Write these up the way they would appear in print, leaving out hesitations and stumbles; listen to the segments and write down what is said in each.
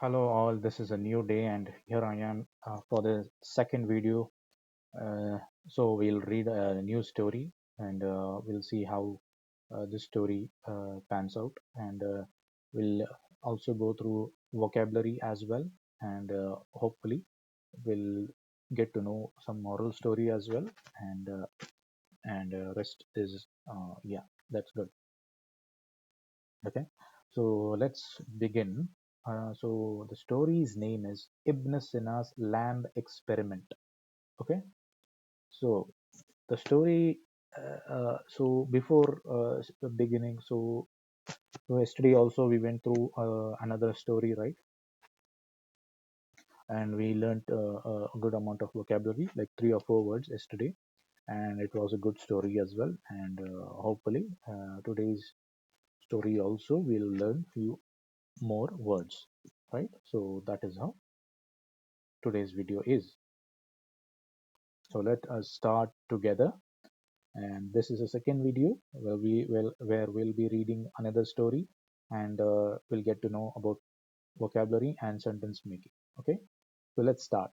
Hello all, this is a new day and here I am for the second video. Uh, so we'll read a new story and we'll see how this story pans out, and we'll also go through vocabulary as well, and hopefully we'll get to know some moral story as well, and rest is yeah, that's good. Okay, so let's begin. So the story's name is Ibn Sina's Lamb Experiment. Okay, so the story. So before beginning, so yesterday also we went through another story, right? And we learned a good amount of vocabulary, like 3 or 4 words yesterday, and it was a good story as well. And hopefully today's story also we'll learn few more words, right? So that is how today's video is. So let us start together. And this is a second video where we'll be reading another story, and we'll get to know about vocabulary and sentence making. Okay, so let's start.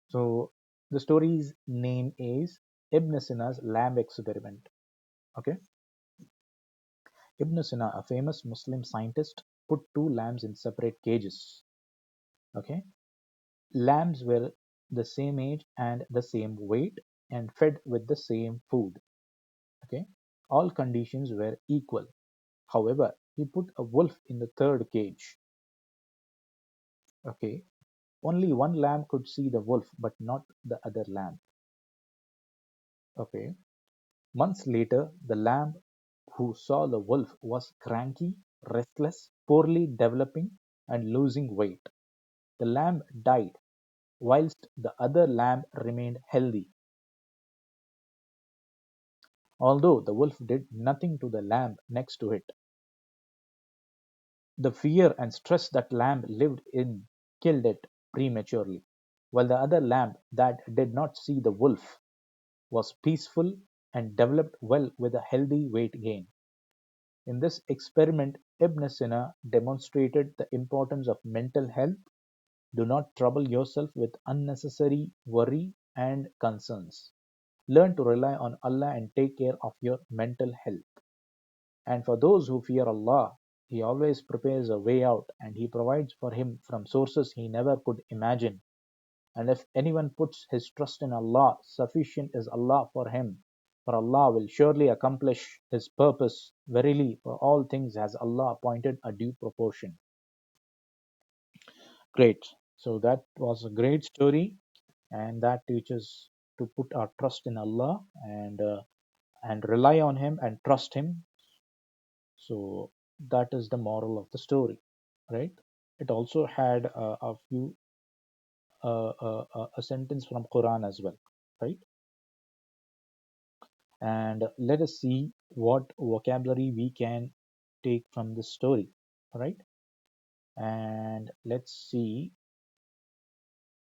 So the story's name is Ibn Sina's Lamb Experiment. Okay, Ibn Sina, a famous Muslim scientist, put two lambs in separate cages. Okay, lambs were the same age and the same weight and fed with the same food. Okay, all conditions were equal. However, he put a wolf in the third cage. Okay, only one lamb could see the wolf, but not the other lamb. Okay, months later, the lamb who saw the wolf was cranky, restless, poorly developing, and losing weight. The lamb died, whilst the other lamb remained healthy. Although the wolf did nothing to the lamb next to it, the fear and stress that lamb lived in killed it prematurely, while the other lamb that did not see the wolf was peaceful and developed well with a healthy weight gain. In this experiment, Ibn Sina demonstrated the importance of mental health. Do not trouble yourself with unnecessary worry and concerns. Learn to rely on Allah and take care of your mental health. And for those who fear Allah, He always prepares a way out, and He provides for him from sources he never could imagine. And if anyone puts his trust in Allah, sufficient is Allah for him. For Allah will surely accomplish His purpose. Verily, for all things has Allah appointed a due proportion. Great. So that was a great story, and that teaches to put our trust in Allah, and rely on Him and trust Him. So that is the moral of the story, right? It also had a few a sentence from Quran as well, right? And let us see what vocabulary we can take from this story, right? And let's see.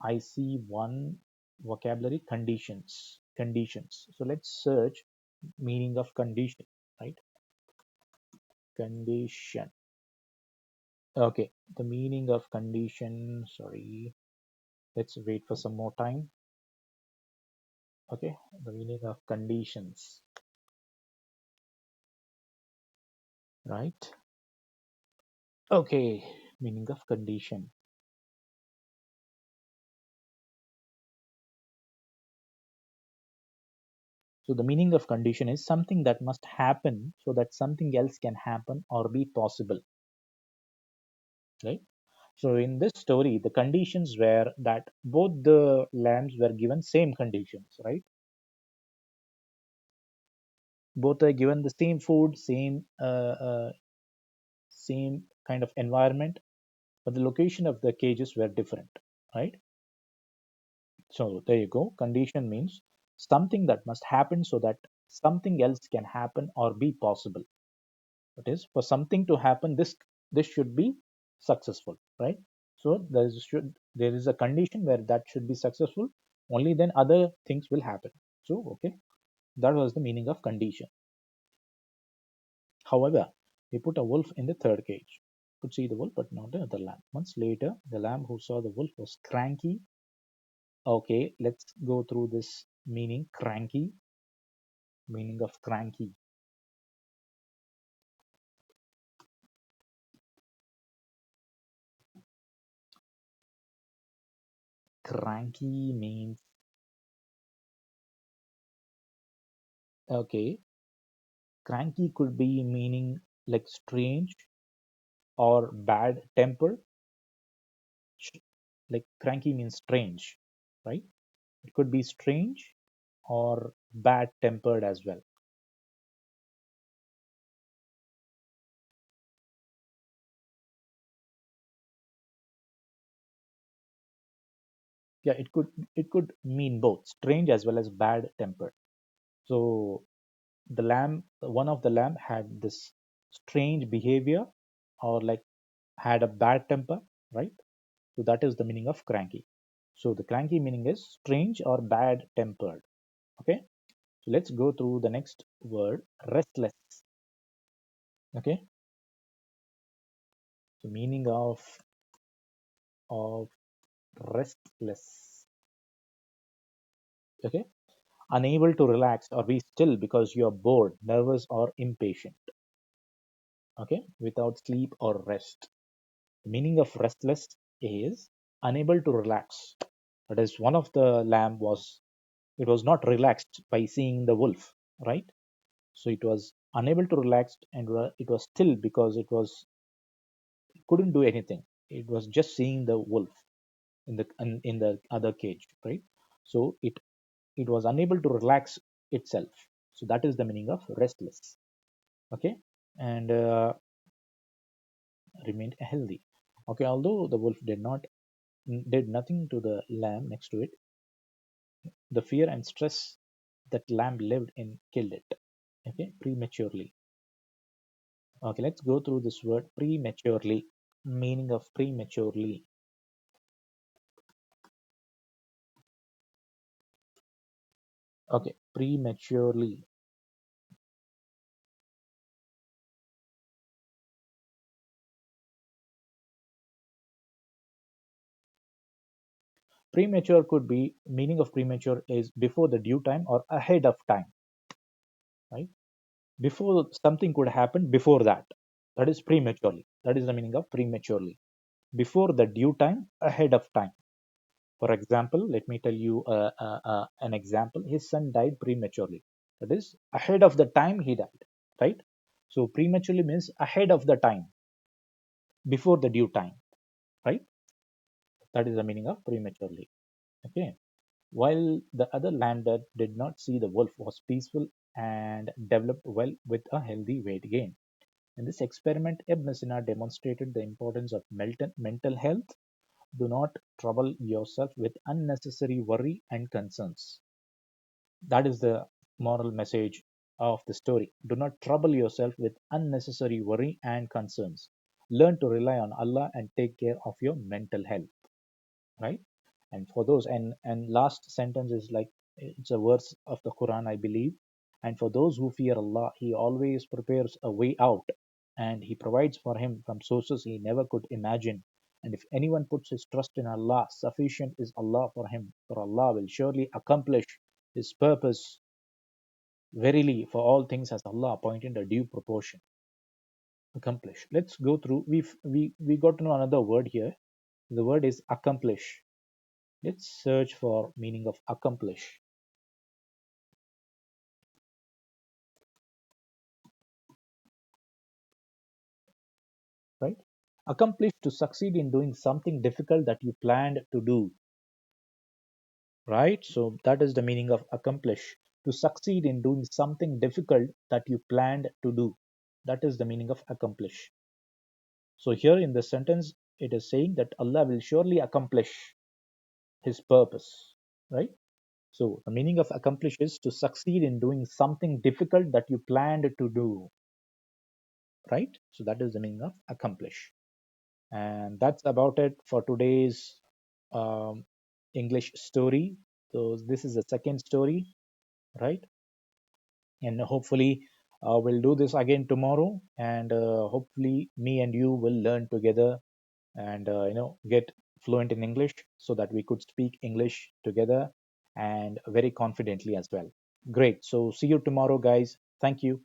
I see one vocabulary, conditions. So let's search meaning of condition, right? Condition. Okay, the meaning of condition. Sorry, let's wait for some more time. Okay, the meaning of conditions, right? Okay, meaning of condition. So the meaning of condition is something that must happen so that something else can happen or be possible, right? So in this story, the conditions were that both the lambs were given same conditions, right? Both are given the same food, same kind of environment, but the location of the cages were different, right? So there you go. Condition means something that must happen so that something else can happen or be possible. That is, for something to happen, this should be successful, right? So there is a condition where that should be successful. Only then other things will happen. So okay, that was the meaning of condition. However, he put a wolf in the third cage. could see the wolf, but not the other lamb. Months later, the lamb who saw the wolf was cranky. Okay, let's go through this meaning. Cranky, meaning of cranky. Cranky means, okay, cranky could be meaning like strange or bad tempered. Like cranky means strange, right? It could be strange or bad tempered as well. Yeah, it could mean both strange as well as bad tempered. So the lamb, one of the lamb had this strange behavior or like had a bad temper, right? So that is the meaning of cranky. So the cranky meaning is strange or bad tempered. Okay. So let's go through the next word, restless. Okay. So meaning of restless. Okay. Unable to relax or be still because you are bored, nervous, or impatient. Okay. Without sleep or rest. The meaning of restless is unable to relax. That is, one of the lamb was, it was not relaxed by seeing the wolf, right? So it was unable to relax, and it was still because couldn't do anything. It was just seeing the wolf in the other cage, right? So it was unable to relax itself. So that is the meaning of restless. Okay, and remained healthy. Okay, although the wolf did nothing to the lamb next to it, the fear and stress that lamb lived in killed it. Okay, prematurely. Okay, let's go through this word prematurely. Meaning of prematurely. Okay, prematurely. Premature could be, meaning of premature is before the due time or ahead of time, right? Before something could happen before that. That is prematurely. That is the meaning of prematurely. Before the due time, ahead of time. For example, let me tell you an example. His son died prematurely. That is ahead of the time he died, right? So prematurely means ahead of the time, before the due time, right? That is the meaning of prematurely. Okay. While the other lamb that did not see the wolf was peaceful and developed well with a healthy weight gain. In this experiment, Ibn Sina demonstrated the importance of mental health. Do not trouble yourself with unnecessary worry and concerns. That is the moral message of the story. Do not trouble yourself with unnecessary worry and concerns. Learn to rely on Allah and take care of your mental health, right? And for those, and last sentence is like, it's a verse of the Quran, I believe. And for those who fear Allah, He always prepares a way out, and He provides for him from sources he never could imagine. And if anyone puts his trust in Allah, sufficient is Allah for him, for Allah will surely accomplish His purpose. Verily, for all things has Allah appointed a due proportion. Accomplish. Let's go through. We got to know another word here. The word is accomplish. Let's search for meaning of accomplish, right? Accomplish, to succeed in doing something difficult that you planned to do, right? So that is the meaning of accomplish. To succeed in doing something difficult that you planned to do. That is the meaning of accomplish. So here in the sentence, it is saying that Allah will surely accomplish His purpose, right? So the meaning of accomplish is to succeed in doing something difficult that you planned to do, right? So that is the meaning of accomplish. And that's about it for today's um, English story. So this is the second story, right? And hopefully We'll do this again tomorrow, and hopefully, me and you will learn together and get fluent in English so that we could speak English together and very confidently as well. Great. So see you tomorrow, guys. Thank you.